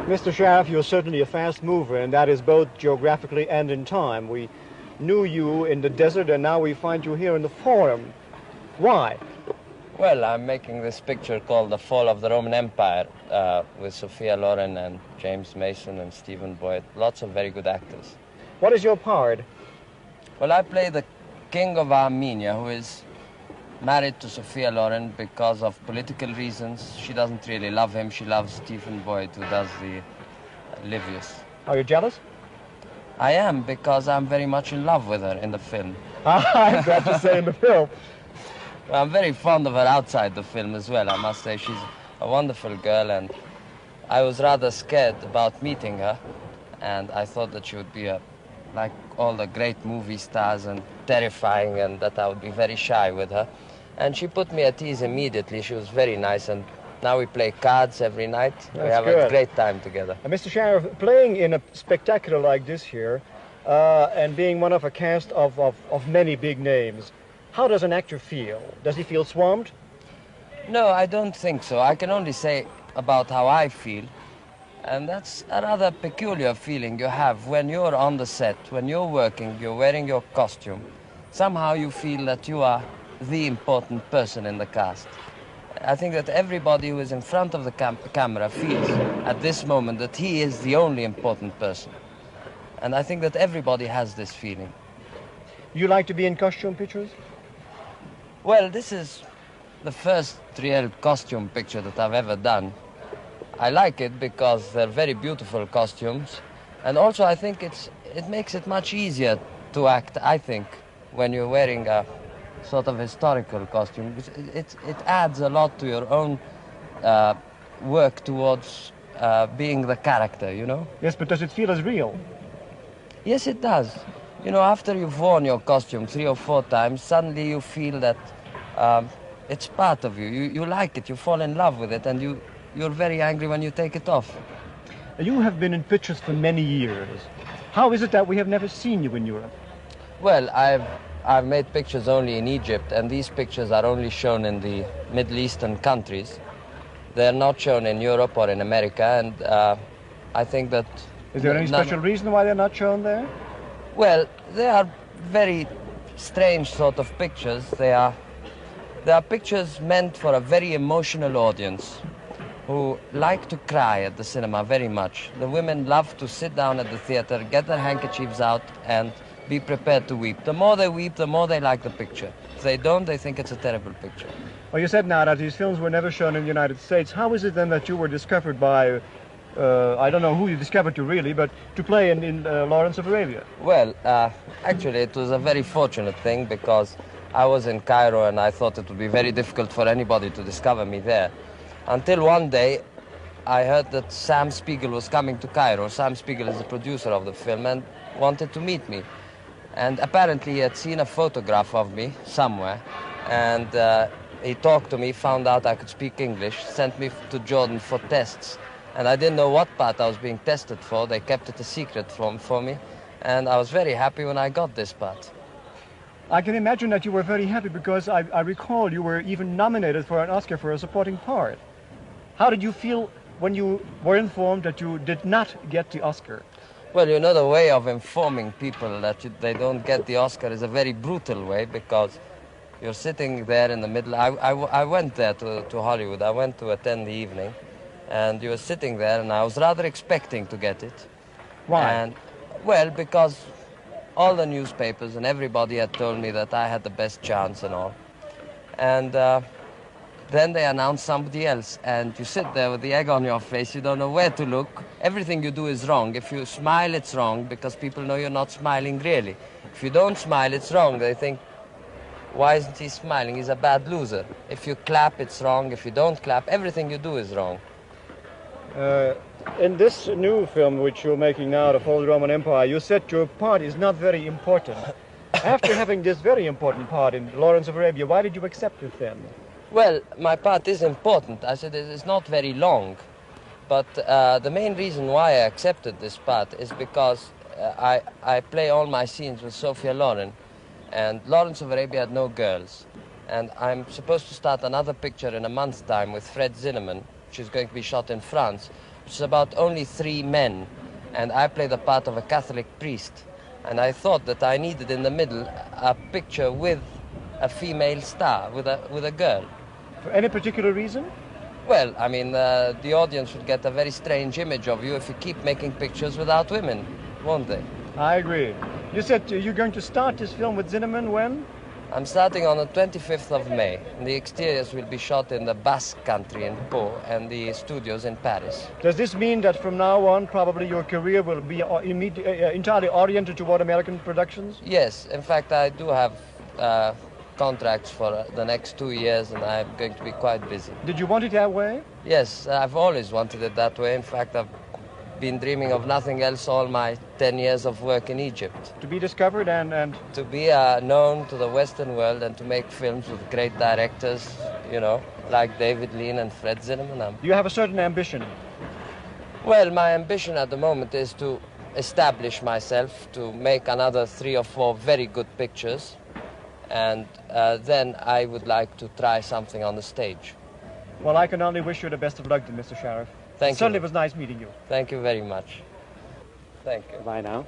Mr. Sheriff, you're certainly a fast mover, and that is both geographically and in time. We knew you in the desert, and now we find you here in the Forum. Why? Well, I'm making this picture called The Fall of the Roman Empire with Sophia Loren and James Mason and Stephen Boyd. Lots of very good actors. What is your part? Well, I play the king of Armenia, who is married to Sophia Loren because of political reasons. She doesn't really love him. She loves Stephen Boyd, who does the Livius. Are you jealous? I am, because I'm very much in love with her in the film. I'm glad to say in the film. Well, I'm very fond of her outside the film as well, I must say. She's a wonderful girl, and I was rather scared about meeting her, and I thought that she would be like all the great movie stars and terrifying, and that I would be very shy with her. And she put me at ease immediately. She was very nice, and now we play cards every night. We have a great time together. Mr. Sheriff, playing in a spectacular like this here, and being one of a cast of many big names, how does an actor feel? Does he feel swamped? No, I don't think so. I can only say about how I feel. And that's a rather peculiar feeling you have when you're on the set, when you're working, you're wearing your costume. Somehow you feel that you are the important person in the cast. I think that everybody who is in front of the camera feels at this moment that he is the only important person. And I think that everybody has this feeling. You like to be in costume pictures? Well, this is the first real costume picture that I've ever done. I like it because they're very beautiful costumes, and also I think it makes it much easier to act, I think, when you're wearing a sort of historical costume. It adds a lot to your own work towards being the character, you know? Yes, but does it feel as real? Yes, it does. You know, after you've worn your costume 3 or 4 times, suddenly you feel that it's part of you. You like it, you fall in love with it, and you're very angry when you take it off. You have been in pictures for many years. How is it that we have never seen you in Europe? Well, I've made pictures only in Egypt, and these pictures are only shown in the Middle Eastern countries. They're not shown in Europe or in America, and I think that... Is there any special reason why they're not shown there? Well, they are very strange sort of pictures. They are pictures meant for a very emotional audience who like to cry at the cinema very much. The women love to sit down at the theater, get their handkerchiefs out, and be prepared to weep. The more they weep, the more they like the picture. If they don't, they think it's a terrible picture. Well, you said now that these films were never shown in the United States. How is it then that you were discovered by, I don't know who you discovered you really, but to play in Lawrence of Arabia? Well, actually it was a very fortunate thing, because I was in Cairo and I thought it would be very difficult for anybody to discover me there. Until one day, I heard that Sam Spiegel was coming to Cairo. Sam Spiegel is the producer of the film and wanted to meet me. And apparently he had seen a photograph of me somewhere, and he talked to me, found out I could speak English, sent me to Jordan for tests. And I didn't know what part I was being tested for. They kept it a secret for me, and I was very happy when I got this part. I can imagine that you were very happy, because I recall you were even nominated for an Oscar for a supporting part. How did you feel when you were informed that you did not get the Oscar? Well, you know, the way of informing people that they don't get the Oscar is a very brutal way, because you're sitting there in the middle. I went there to Hollywood. I went to attend the evening, and you were sitting there, and I was rather expecting to get it. Why? And, well, because all the newspapers and everybody had told me that I had the best chance and all. And Then they announce somebody else, and you sit there with the egg on your face. You don't know where to look. Everything you do is wrong. If you smile, it's wrong because people know you're not smiling really. If you don't smile, it's wrong. They think, why isn't he smiling? He's a bad loser. If you clap, it's wrong. If you don't clap, everything you do is wrong. In this new film which you're making now, The Fall of the Roman Empire, you said your part is not very important. After having this very important part in Lawrence of Arabia, why did you accept it then? Well, my part is important. I said it's not very long. But the main reason why I accepted this part is because I play all my scenes with Sophia Loren. And Lawrence of Arabia had no girls. And I'm supposed to start another picture in a month's time with Fred Zinnemann, which is going to be shot in France, which is about only 3 men. And I play the part of a Catholic priest. And I thought that I needed in the middle a picture with a female star, with a girl. For any particular reason? Well, I mean, the audience would get a very strange image of you if you keep making pictures without women, won't they? I agree. You said you're going to start this film with Zinnemann when? I'm starting on the 25th of May. The exteriors will be shot in the Basque country in Pau and the studios in Paris. Does this mean that from now on probably your career will be entirely oriented toward American productions? Yes, in fact I do have contracts for the next 2 years and I'm going to be quite busy. Did you want it that way? Yes, I've always wanted it that way. In fact, I've been dreaming of nothing else all my 10 years of work in Egypt. To be discovered and... To be known to the Western world and to make films with great directors, you know, like David Lean and Fred Zinnemann. You have a certain ambition? Well, my ambition at the moment is to establish myself, to make another 3 or 4 very good pictures, and then I would like to try something on the stage. Well, I can only wish you the best of luck, Mr. Sheriff. Thank you. Certainly it was nice meeting you. Thank you very much. Thank you. Bye now.